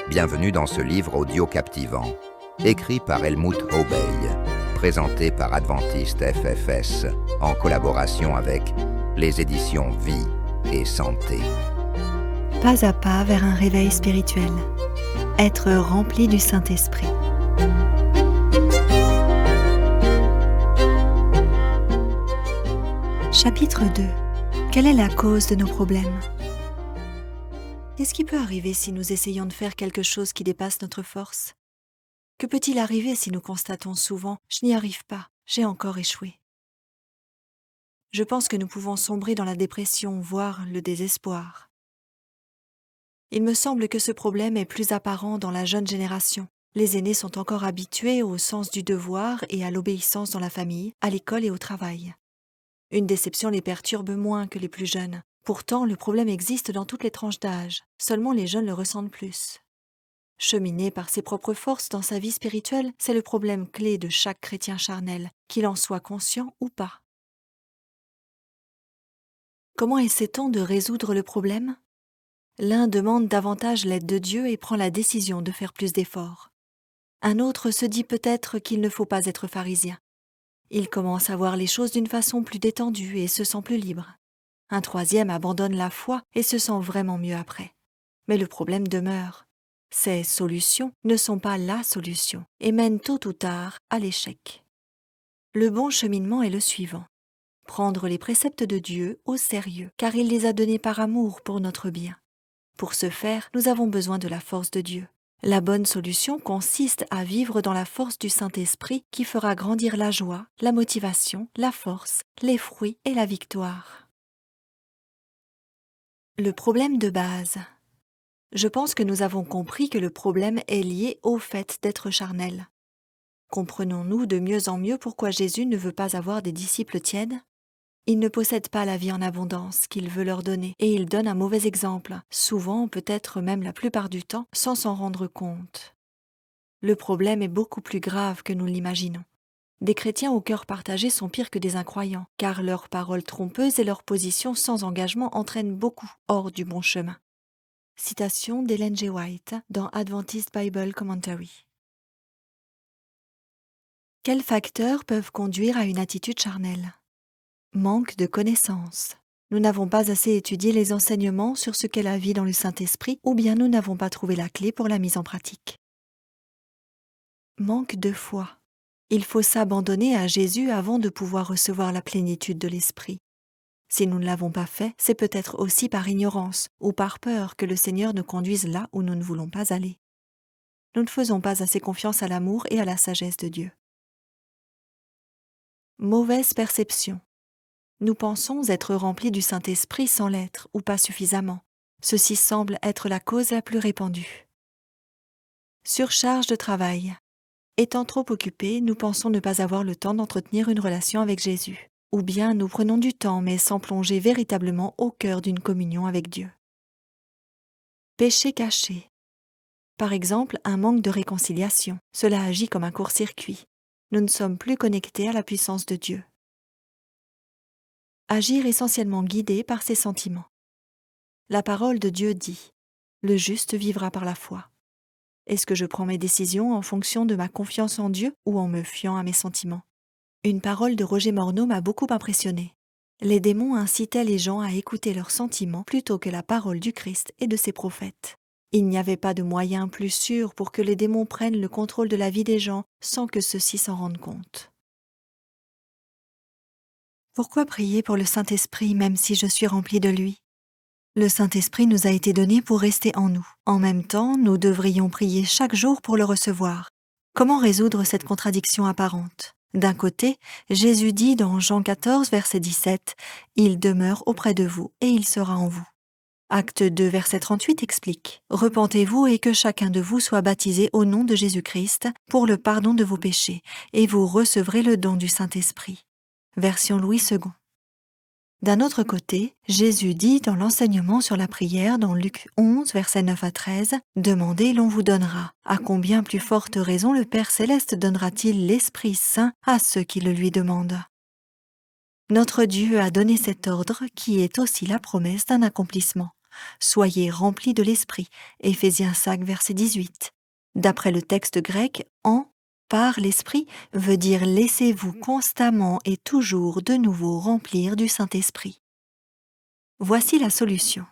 Bienvenue dans ce livre audio captivant, écrit par Helmut Hobeil, présenté par Adventiste FFS, en collaboration avec les éditions Vie et Santé. Pas à pas vers un réveil spirituel. Être rempli du Saint-Esprit. Chapitre 2. Quelle est la cause de nos problèmes ? Qu'est-ce qui peut arriver si nous essayons de faire quelque chose qui dépasse notre force ? Que peut-il arriver si nous constatons souvent « je n'y arrive pas, j'ai encore échoué ». Je pense que nous pouvons sombrer dans la dépression, voire le désespoir. Il me semble que ce problème est plus apparent dans la jeune génération. Les aînés sont encore habitués au sens du devoir et à l'obéissance dans la famille, à l'école et au travail. Une déception les perturbe moins que les plus jeunes. Pourtant, le problème existe dans toutes les tranches d'âge, seulement les jeunes le ressentent plus. Cheminer par ses propres forces dans sa vie spirituelle, c'est le problème clé de chaque chrétien charnel, qu'il en soit conscient ou pas. Comment essaie-t-on de résoudre le problème ? L'un demande davantage l'aide de Dieu et prend la décision de faire plus d'efforts. Un autre se dit peut-être qu'il ne faut pas être pharisien. Il commence à voir les choses d'une façon plus détendue et se sent plus libre. Un troisième abandonne la foi et se sent vraiment mieux après. Mais le problème demeure. Ces solutions ne sont pas la solution et mènent tôt ou tard à l'échec. Le bon cheminement est le suivant. Prendre les préceptes de Dieu au sérieux, car il les a donnés par amour pour notre bien. Pour ce faire, nous avons besoin de la force de Dieu. La bonne solution consiste à vivre dans la force du Saint-Esprit qui fera grandir la joie, la motivation, la force, les fruits et la victoire. Le problème de base. Je pense que nous avons compris que le problème est lié au fait d'être charnel. Comprenons-nous de mieux en mieux pourquoi Jésus ne veut pas avoir des disciples tièdes ? Il ne possède pas la vie en abondance qu'il veut leur donner et il donne un mauvais exemple, souvent, peut-être même la plupart du temps, sans s'en rendre compte. Le problème est beaucoup plus grave que nous l'imaginons. Des chrétiens au cœur partagé sont pires que des incroyants, car leurs paroles trompeuses et leurs positions sans engagement entraînent beaucoup hors du bon chemin. Citation d'Ellen G. White dans Adventist Bible Commentary. Quels facteurs peuvent conduire à une attitude charnelle ? Manque de connaissances. Nous n'avons pas assez étudié les enseignements sur ce qu'est la vie dans le Saint-Esprit ou bien nous n'avons pas trouvé la clé pour la mise en pratique. Manque de foi. Il faut s'abandonner à Jésus avant de pouvoir recevoir la plénitude de l'Esprit. Si nous ne l'avons pas fait, c'est peut-être aussi par ignorance ou par peur que le Seigneur nous conduise là où nous ne voulons pas aller. Nous ne faisons pas assez confiance à l'amour et à la sagesse de Dieu. Mauvaise perception. Nous pensons être remplis du Saint-Esprit sans l'être ou pas suffisamment. Ceci semble être la cause la plus répandue. Surcharge de travail. Étant trop occupés, nous pensons ne pas avoir le temps d'entretenir une relation avec Jésus. Ou bien nous prenons du temps mais sans plonger véritablement au cœur d'une communion avec Dieu. Péché caché. Par exemple, un manque de réconciliation. Cela agit comme un court-circuit. Nous ne sommes plus connectés à la puissance de Dieu. Agir essentiellement guidé par ses sentiments. La parole de Dieu dit « Le juste vivra par la foi ». Est-ce que je prends mes décisions en fonction de ma confiance en Dieu ou en me fiant à mes sentiments ? Une parole de Roger Morneau m'a beaucoup impressionné. Les démons incitaient les gens à écouter leurs sentiments plutôt que la parole du Christ et de ses prophètes. Il n'y avait pas de moyen plus sûr pour que les démons prennent le contrôle de la vie des gens sans que ceux-ci s'en rendent compte. Pourquoi prier pour le Saint-Esprit même si je suis rempli de lui ? Le Saint-Esprit nous a été donné pour rester en nous. En même temps, nous devrions prier chaque jour pour le recevoir. Comment résoudre cette contradiction apparente ? D'un côté, Jésus dit dans Jean 14, verset 17, « Il demeure auprès de vous et il sera en vous ». Acte 2, verset 38 explique, « Repentez-vous et que chacun de vous soit baptisé au nom de Jésus-Christ pour le pardon de vos péchés, et vous recevrez le don du Saint-Esprit. » Version Louis II. D'un autre côté, Jésus dit dans l'enseignement sur la prière dans Luc 11, versets 9 à 13, « Demandez, l'on vous donnera. À combien plus forte raison le Père Céleste donnera-t-il l'Esprit Saint à ceux qui le lui demandent ?» Notre Dieu a donné cet ordre qui est aussi la promesse d'un accomplissement. Soyez remplis de l'Esprit. Éphésiens 5, verset 18. D'après le texte grec, par l'Esprit veut dire laissez-vous constamment et toujours de nouveau remplir du Saint-Esprit. Voici la solution.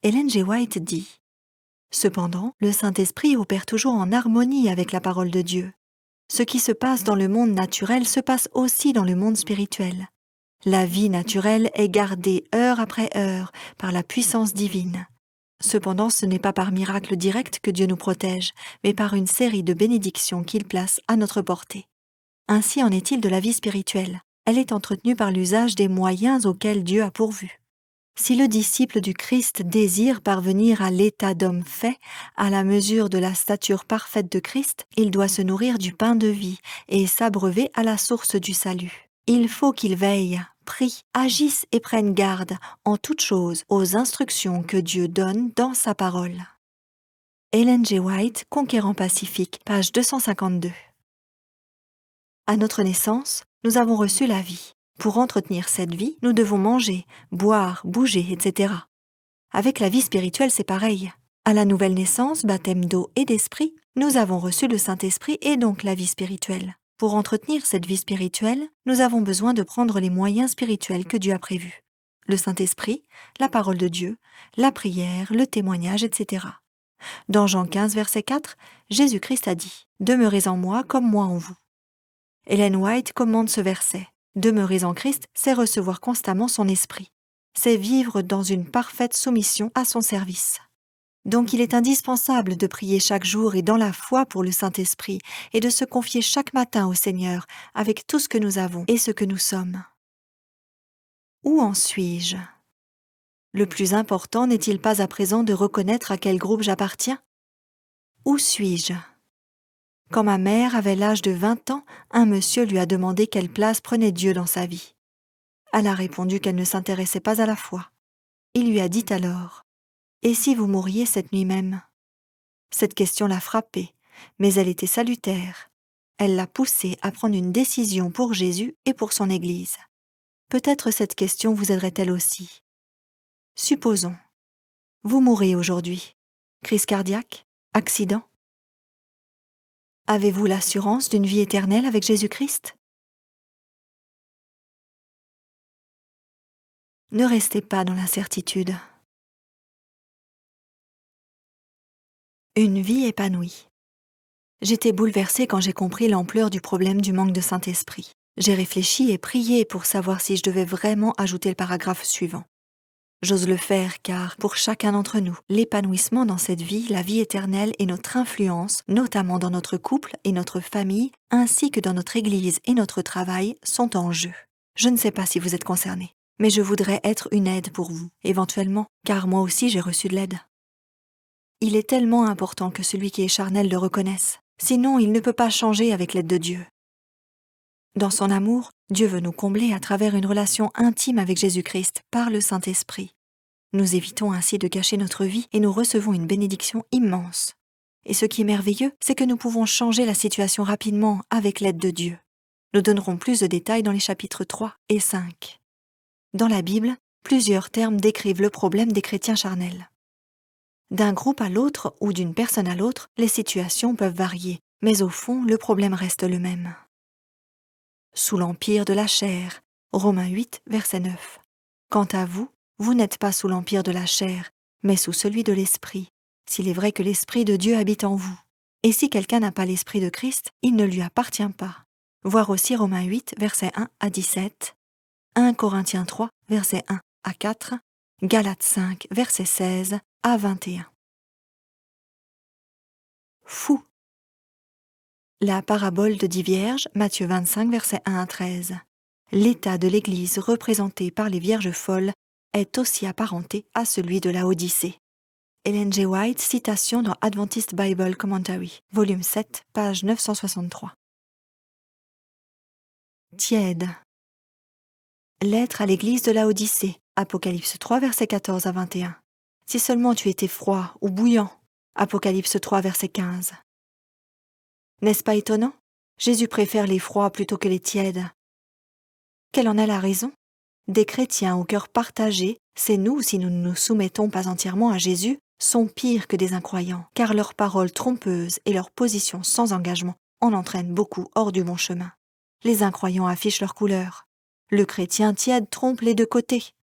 Ellen G. White dit « Cependant, le Saint-Esprit opère toujours en harmonie avec la parole de Dieu. Ce qui se passe dans le monde naturel se passe aussi dans le monde spirituel. La vie naturelle est gardée heure après heure par la puissance divine. Cependant, ce n'est pas par miracle direct que Dieu nous protège, mais par une série de bénédictions qu'il place à notre portée. Ainsi en est-il de la vie spirituelle. Elle est entretenue par l'usage des moyens auxquels Dieu a pourvu. Si le disciple du Christ désire parvenir à l'état d'homme fait, à la mesure de la stature parfaite de Christ, il doit se nourrir du pain de vie et s'abreuver à la source du salut. Il faut qu'il veille, prie, agisse et prenne garde en toutes choses aux instructions que Dieu donne dans sa parole. Ellen G. White, Conquérant Pacifique, page 252. À notre naissance, nous avons reçu la vie. Pour entretenir cette vie, nous devons manger, boire, bouger, etc. Avec la vie spirituelle, c'est pareil. À la nouvelle naissance, baptême d'eau et d'esprit, nous avons reçu le Saint-Esprit et donc la vie spirituelle. Pour entretenir cette vie spirituelle, nous avons besoin de prendre les moyens spirituels que Dieu a prévus. Le Saint-Esprit, la parole de Dieu, la prière, le témoignage, etc. Dans Jean 15, verset 4, Jésus-Christ a dit « Demeurez en moi comme moi en vous ». Ellen White commente ce verset. Demeurer en Christ, c'est recevoir constamment son esprit. C'est vivre dans une parfaite soumission à son service. Donc il est indispensable de prier chaque jour et dans la foi pour le Saint-Esprit et de se confier chaque matin au Seigneur avec tout ce que nous avons et ce que nous sommes. Où en suis-je ? Le plus important n'est-il pas à présent de reconnaître à quel groupe j'appartiens ? Où suis-je ? Quand ma mère avait l'âge de 20 ans, un monsieur lui a demandé quelle place prenait Dieu dans sa vie. Elle a répondu qu'elle ne s'intéressait pas à la foi. Il lui a dit alors « Et si vous mouriez cette nuit même ?» Cette question l'a frappée, mais elle était salutaire. Elle l'a poussé à prendre une décision pour Jésus et pour son Église. Peut-être cette question vous aiderait-elle aussi. Supposons, vous mourrez aujourd'hui. Crise cardiaque ? Accident ? Avez-vous l'assurance d'une vie éternelle avec Jésus-Christ ? Ne restez pas dans l'incertitude. Une vie épanouie. J'étais bouleversée quand j'ai compris l'ampleur du problème du manque de Saint-Esprit. J'ai réfléchi et prié pour savoir si je devais vraiment ajouter le paragraphe suivant. J'ose le faire car, pour chacun d'entre nous, l'épanouissement dans cette vie, la vie éternelle et notre influence, notamment dans notre couple et notre famille, ainsi que dans notre Église et notre travail, sont en jeu. Je ne sais pas si vous êtes concernés, mais je voudrais être une aide pour vous, éventuellement, car moi aussi j'ai reçu de l'aide. Il est tellement important que celui qui est charnel le reconnaisse, sinon il ne peut pas changer avec l'aide de Dieu. Dans son amour, Dieu veut nous combler à travers une relation intime avec Jésus-Christ par le Saint-Esprit. Nous évitons ainsi de gâcher notre vie et nous recevons une bénédiction immense. Et ce qui est merveilleux, c'est que nous pouvons changer la situation rapidement avec l'aide de Dieu. Nous donnerons plus de détails dans les chapitres 3 et 5. Dans la Bible, plusieurs termes décrivent le problème des chrétiens charnels. D'un groupe à l'autre ou d'une personne à l'autre, les situations peuvent varier, mais au fond, le problème reste le même. Sous l'empire de la chair, Romains 8, verset 9. Quant à vous, vous n'êtes pas sous l'empire de la chair, mais sous celui de l'Esprit, s'il est vrai que l'Esprit de Dieu habite en vous. Et si quelqu'un n'a pas l'Esprit de Christ, il ne lui appartient pas. Voir aussi Romains 8, verset 1 à 17, 1 Corinthiens 3, verset 1 à 4, Galates 5, verset 16 à 21. Fou. La parabole de 10 vierges, Matthieu 25, versets 1 à 13. L'état de l'Église représenté par les vierges folles est aussi apparenté à celui de la Odyssée. Ellen G. White, citation dans Adventist Bible Commentary, volume 7, page 963. Tiède. Lettre à l'Église de la Odyssée, Apocalypse 3, versets 14 à 21. Si seulement tu étais froid ou bouillant, Apocalypse 3, verset 15. N'est-ce pas étonnant ? Jésus préfère les froids plutôt que les tièdes. Quelle en est la raison ? Des chrétiens au cœur partagé C'est nous, si nous ne nous soumettons pas entièrement à Jésus, sont pires que des incroyants, car leurs paroles trompeuses et leurs positions sans engagement en entraînent beaucoup hors du bon chemin. Les incroyants affichent leur couleur. Le chrétien tiède trompe les deux côtés.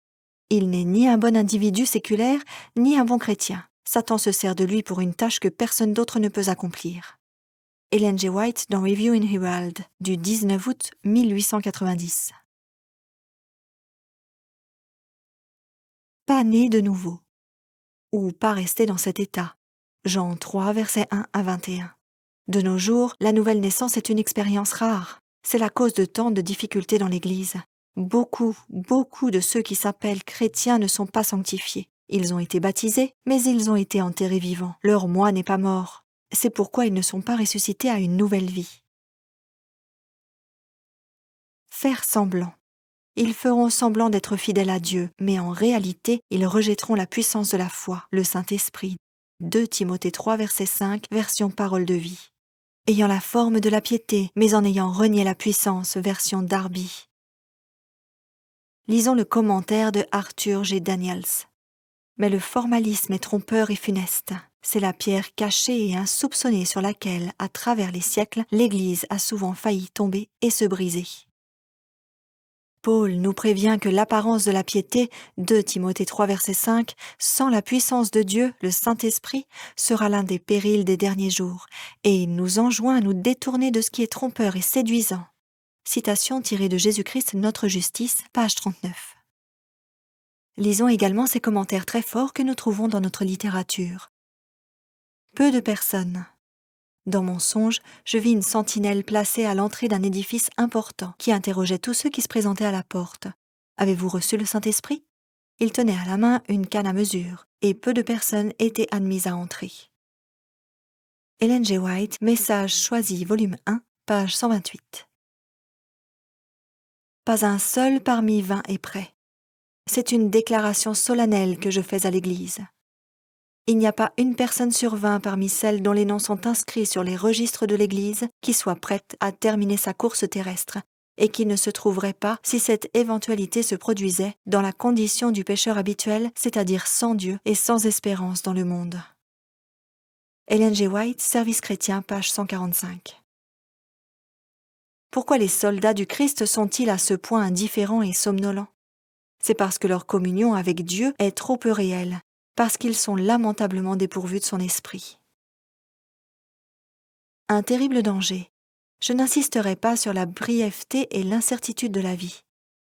Il n'est ni un bon individu séculaire, ni un bon chrétien. Satan se sert de lui pour une tâche que personne d'autre ne peut accomplir. Ellen G. White dans Review in Herald du 19 août 1890. Pas né de nouveau. Ou pas rester dans cet état. Jean 3, versets 1 à 21. De nos jours, la nouvelle naissance est une expérience rare. C'est la cause de tant de difficultés dans l'Église. Beaucoup de ceux qui s'appellent chrétiens ne sont pas sanctifiés. Ils ont été baptisés, mais ils ont été enterrés vivants. Leur moi n'est pas mort. C'est pourquoi ils ne sont pas ressuscités à une nouvelle vie. Faire semblant. Ils feront semblant d'être fidèles à Dieu, mais en réalité, ils rejetteront la puissance de la foi, le Saint-Esprit. 2 Timothée 3, verset 5, version Parole de vie. Ayant la forme de la piété, mais en ayant renié la puissance, version Darby. Lisons le commentaire de Arthur G. Daniels. Mais le formalisme est trompeur et funeste. C'est la pierre cachée et insoupçonnée sur laquelle, à travers les siècles, l'Église a souvent failli tomber et se briser. Paul nous prévient que l'apparence de la piété, 2 Timothée 3, verset 5, sans la puissance de Dieu, le Saint-Esprit, sera l'un des périls des derniers jours, et il nous enjoint à nous détourner de ce qui est trompeur et séduisant. Citation tirée de Jésus-Christ, notre justice, page 39. Lisons également ces commentaires très forts que nous trouvons dans notre littérature. Peu de personnes. Dans mon songe, je vis une sentinelle placée à l'entrée d'un édifice important qui interrogeait tous ceux qui se présentaient à la porte. « Avez-vous reçu le Saint-Esprit » Il tenait à la main une canne à mesure, et peu de personnes étaient admises à entrer. Ellen G. White, Message choisi, volume 1, page 128. Pas un seul parmi 20 est prêt. C'est une déclaration solennelle que je fais à l'Église. Il n'y a pas une personne sur 20 parmi celles dont les noms sont inscrits sur les registres de l'Église qui soit prête à terminer sa course terrestre et qui ne se trouverait pas si cette éventualité se produisait dans la condition du pécheur habituel, c'est-à-dire sans Dieu et sans espérance dans le monde. Ellen G. White, Service chrétien, page 145. Pourquoi les soldats du Christ sont-ils à ce point indifférents et somnolents ? C'est parce que leur communion avec Dieu est trop peu réelle, parce qu'ils sont lamentablement dépourvus de son esprit. Un terrible danger. Je n'insisterai pas sur la brièveté et l'incertitude de la vie.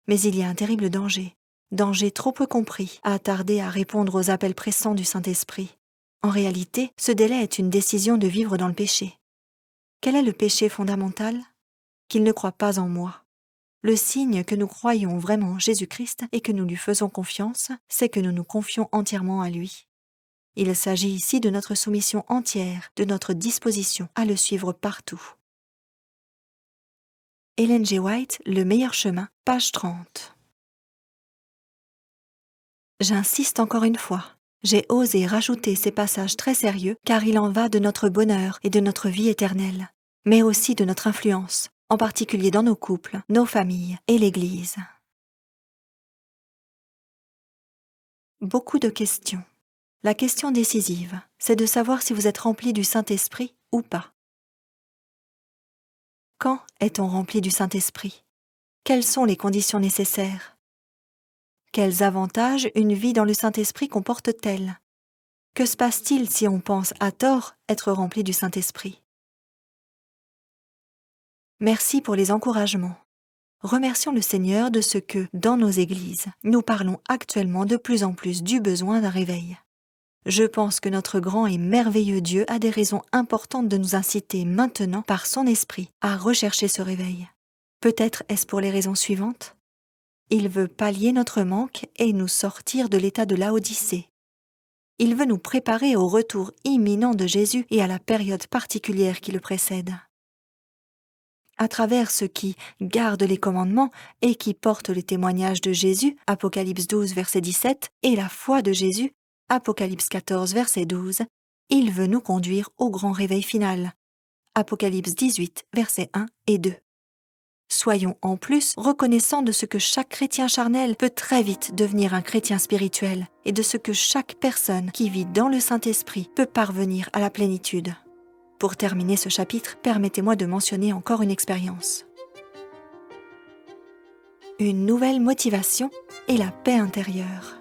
Mais il y a un terrible danger trop peu compris, à tarder à répondre aux appels pressants du Saint-Esprit. En réalité, ce délai est une décision de vivre dans le péché. Quel est le péché fondamental ? Qu'il ne croit pas en moi. Le signe que nous croyons vraiment en Jésus-Christ et que nous lui faisons confiance, c'est que nous nous confions entièrement à lui. Il s'agit ici de notre soumission entière, de notre disposition à le suivre partout. Ellen G. White, Le meilleur chemin, page 30. J'insiste encore une fois. J'ai osé rajouter ces passages très sérieux car il en va de notre bonheur et de notre vie éternelle, mais aussi de notre influence, en particulier dans nos couples, nos familles et l'Église. Beaucoup de questions. La question décisive, c'est de savoir si vous êtes rempli du Saint-Esprit ou pas. Quand est-on rempli du Saint-Esprit ? Quelles sont les conditions nécessaires ? Quels avantages une vie dans le Saint-Esprit comporte-t-elle ? Que se passe-t-il si on pense à tort être rempli du Saint-Esprit ? Merci pour les encouragements. Remercions le Seigneur de ce que, dans nos églises, nous parlons actuellement de plus en plus du besoin d'un réveil. Je pense que notre grand et merveilleux Dieu a des raisons importantes de nous inciter maintenant, par son esprit, à rechercher ce réveil. Peut-être est-ce pour les raisons suivantes ? Il veut pallier notre manque et nous sortir de l'état de Laodicée. Il veut nous préparer au retour imminent de Jésus et à la période particulière qui le précède. À travers ceux qui gardent les commandements et qui portent les témoignages de Jésus, Apocalypse 12, verset 17, et la foi de Jésus, Apocalypse 14, verset 12, il veut nous conduire au grand réveil final, Apocalypse 18, versets 1 et 2. Soyons en plus reconnaissants de ce que chaque chrétien charnel peut très vite devenir un chrétien spirituel et de ce que chaque personne qui vit dans le Saint-Esprit peut parvenir à la plénitude. Pour terminer ce chapitre, permettez-moi de mentionner encore une expérience. Une nouvelle motivation et la paix intérieure.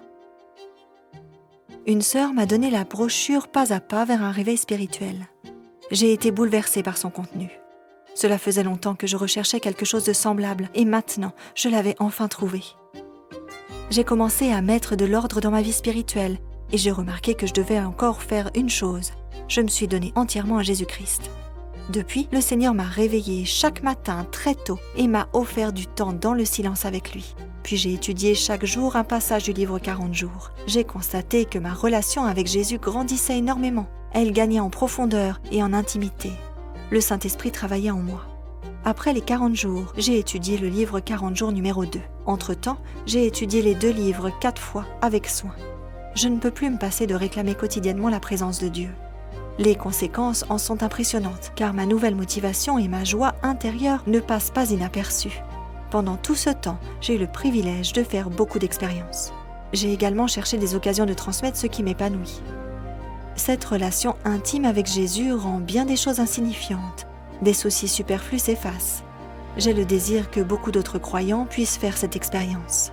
Une sœur m'a donné la brochure Pas à pas vers un réveil spirituel. J'ai été bouleversée par son contenu. Cela faisait longtemps que je recherchais quelque chose de semblable et maintenant, je l'avais enfin trouvé. J'ai commencé à mettre de l'ordre dans ma vie spirituelle et j'ai remarqué que je devais encore faire une chose. Je me suis donnée entièrement à Jésus-Christ. Depuis, le Seigneur m'a réveillée chaque matin très tôt et m'a offert du temps dans le silence avec lui. Puis j'ai étudié chaque jour un passage du livre 40 jours. J'ai constaté que ma relation avec Jésus grandissait énormément. Elle gagnait en profondeur et en intimité. Le Saint-Esprit travaillait en moi. Après les 40 jours, j'ai étudié le livre 40 jours numéro 2. Entre-temps, j'ai étudié les 2 livres 4 fois avec soin. Je ne peux plus me passer de réclamer quotidiennement la présence de Dieu. Les conséquences en sont impressionnantes, car ma nouvelle motivation et ma joie intérieure ne passent pas inaperçues. Pendant tout ce temps, j'ai eu le privilège de faire beaucoup d'expériences. J'ai également cherché des occasions de transmettre ce qui m'épanouit. Cette relation intime avec Jésus rend bien des choses insignifiantes. Des soucis superflus s'effacent. J'ai le désir que beaucoup d'autres croyants puissent faire cette expérience.